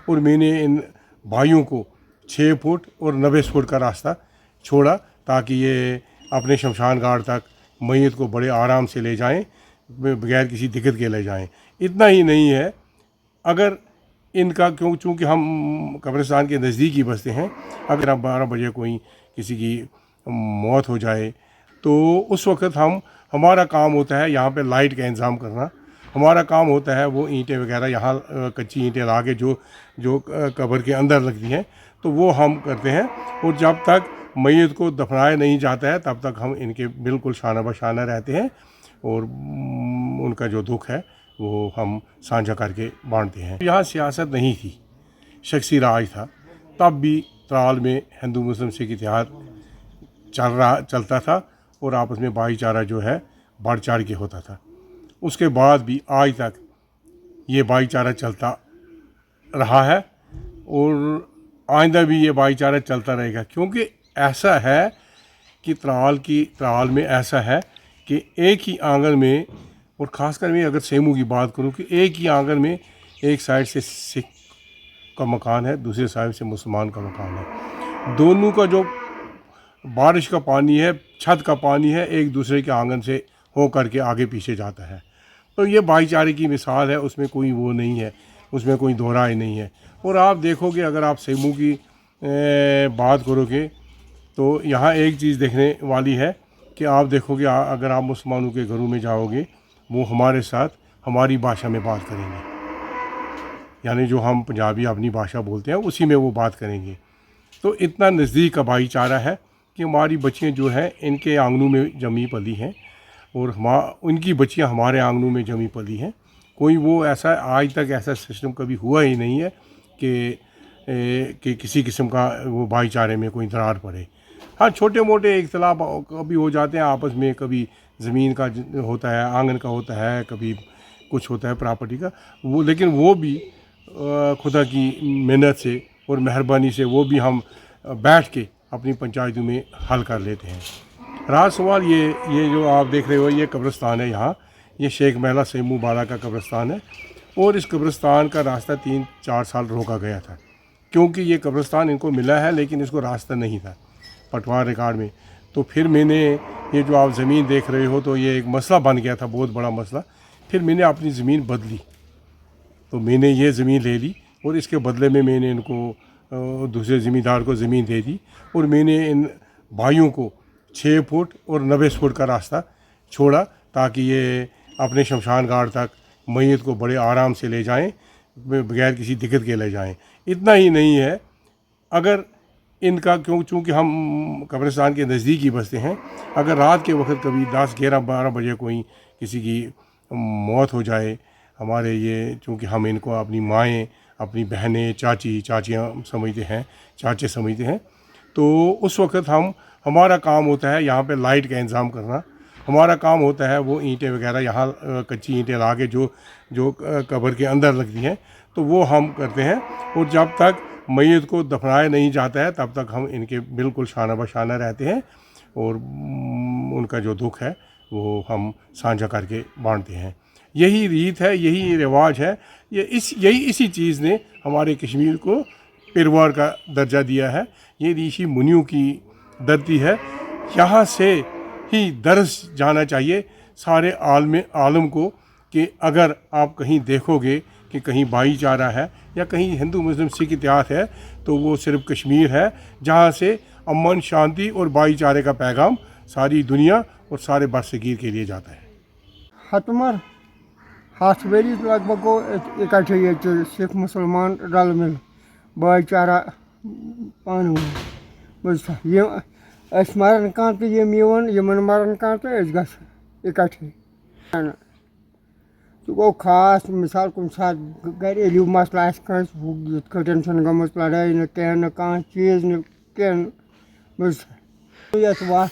और मैंने इन भाइयों को 6 फुट और 90 फुट का रास्ता छोड़ा ताकि ये अपने शमशान घाट तक मैयत को बड़े आराम से ले जाएं, बगैर किसी दिक्कत के ले जाएं। इतना ही नहीं है, अगर इनका चूँकि हम कब्रिस्तान के नज़दीक ही बसते हैं, अगर अब 12 बजे कोई किसी की मौत हो जाए तो उस वक़्त हमारा काम होता है यहाँ पे लाइट का इंतज़ाम करना। हमारा काम होता है वो ईंटें वगैरह यहाँ कच्ची ईंटें ला के जो कब्र के अंदर लगती हैं तो वो हम करते हैं, और जब तक मैयत को दफनाया नहीं जाता है तब तक हम इनके बिल्कुल शाना बशाना रहते हैं, और उनका जो दुख है वो हम साझा करके बांटते हैं। यहाँ सियासत नहीं थी, शख्सी राज था। तब भी त्राल में हिंदू मुस्लिम सिख इतिहाद चलता था और आपस में भाईचारा जो है बढ़ चढ़ के होता था। उसके बाद भी आज तक ये भाईचारा चलता रहा है और आइंदा भी ये भाईचारा चलता रहेगा, क्योंकि ऐसा है कि त्राल में ऐसा है कि एक ही आंगन में, और ख़ासकर मैं अगर सेमू की बात करूं, कि एक ही आंगन में एक साइड से सिख का मकान है, दूसरे साइड से मुसलमान का मकान है। दोनों का जो बारिश का पानी है, छत का पानी है, एक दूसरे के आंगन से हो करके आगे पीछे जाता है। तो ये भाईचारे की मिसाल है, उसमें कोई वो नहीं है, उसमें कोई दोहराई नहीं है। और आप देखोगे, अगर आप सेमू की बात करोगे तो यहाँ एक चीज़ देखने वाली है कि आप देखोगे, अगर आप मुसलमानों के घरों में जाओगे, वो हमारे साथ हमारी भाषा में बात करेंगे, यानी जो हम पंजाबी अपनी भाषा बोलते हैं उसी में वो बात करेंगे। तो इतना नज़दीक का भाईचारा है कि हमारी बच्चियाँ जो हैं इनके आंगनों में जमी पली हैं और उनकी बच्चियाँ हमारे आंगनों में जमी पली हैं। कोई वो ऐसा आज तक ऐसा सिस्टम कभी हुआ ही नहीं है कि किसी किस्म का वो भाईचारे में कोई दरार पड़े। हाँ, छोटे मोटे इख्तलाफ कभी हो जाते हैं आपस में, कभी ज़मीन का होता है, आंगन का होता है, कभी कुछ होता है प्रॉपर्टी का, वो लेकिन वो भी खुदा की मेहनत से और मेहरबानी से वो भी हम बैठ के अपनी पंचायतों में हल कर लेते हैं। रहा सवाल ये जो आप देख रहे हो, ये कब्रिस्तान है यहाँ, ये शेख महला सेमू बाला का कब्रिस्तान है, और इस कब्रिस्तान का रास्ता 3-4 साल रोका गया था, क्योंकि ये कब्रिस्तान इनको मिला है लेकिन इसको रास्ता नहीं था पटवार रिकॉर्ड में। तो फिर मैंने ये जो आप ज़मीन देख रहे हो, तो ये एक मसला बन गया था, बहुत बड़ा मसला। फिर मैंने अपनी ज़मीन बदली, तो मैंने ये ज़मीन ले ली और इसके बदले में मैंने इनको दूसरे ज़मींदार को ज़मीन दे दी, और मैंने इन भाइयों को 6 फुट और 90 फुट का रास्ता छोड़ा ताकि ये अपने शमशान घाट तक मैयत को बड़े आराम से ले जाएं, बगैर किसी दिक्कत के ले जाएं। इतना ही नहीं है, अगर इनका चूँकि हम कब्रिस्तान के नज़दीक ही बसते हैं, अगर रात के वक्त कभी 10, 11, 12 बजे कोई किसी की मौत हो जाए, हमारे ये चूँकि हम इनको अपनी माएँ, अपनी बहनें, चाचियाँ समझते हैं, चाचे समझते हैं, तो उस वक्त हमारा काम होता है यहाँ पे लाइट का इंतज़ाम करना। हमारा काम होता है वो ईंटें वगैरह यहाँ कच्ची ईंटें ला के जो कब्र के अंदर लगती हैं तो वो हम करते हैं, और जब तक मैयत को दफनाया नहीं जाता है तब तक हम इनके बिल्कुल शाना बशाना रहते हैं, और उनका जो दुख है वो हम साझा करके बांटते हैं। यही रीत है, यही रिवाज है, इसी चीज़ ने हमारे कश्मीर को पिरवार का दर्जा दिया है। ये ऋषि मुनियों की धरती है, यहाँ से ही दर्स जाना चाहिए सारे आलम को कि अगर आप कहीं देखोगे कि कहीं भाईचारा है या कहीं हिंदू मुस्लिम सिख इतिहाद है, तो वो सिर्फ कश्मीर है जहाँ से अमन, शांति और भाईचारे का पैगाम सारी दुनिया और सारे बरसगीर के लिए जाता है। हतमर हाथ वरी लगभग गो इकट्ठे ये सिख मुसलमान रल मिल भाईचारा पान बुझा ये मरन कह तो यमन मरन कह तो इकट्ठे तो गो खास मिसाल कुछ साथ घरेलू मसला कटन गम लड़ाई न कह चीज़ न कह बुझा वह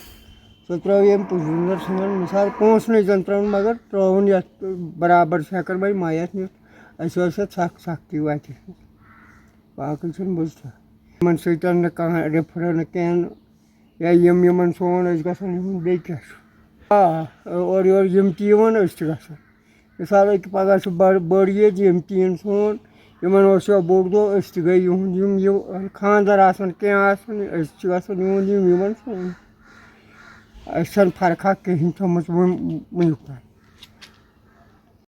सो त्रो यम पुजर सन मिसाल पोस नहीं जन त्रो मगर त्रोन ये बराबर हेकर भाई मायत सख्ती वत बाकी बुझा यमन सतन कह रेफर न कह या यमन सोन बे और यम ती गसान मिसाल पगह बड़ ईद यम तीन सोन یِمن اوس یہِ بوٚڑ دۄہ أسۍ تہِ گٔے یِہُنٛد یِم خانٛدر آسان کینٛہہ آسان أسۍ چھِ گژھان یِہُنٛد یِمن سُنٛد اَسہِ چھَنہٕ فرقا کِہیٖنۍ تھٲومٕژ وٕنیُک تانۍ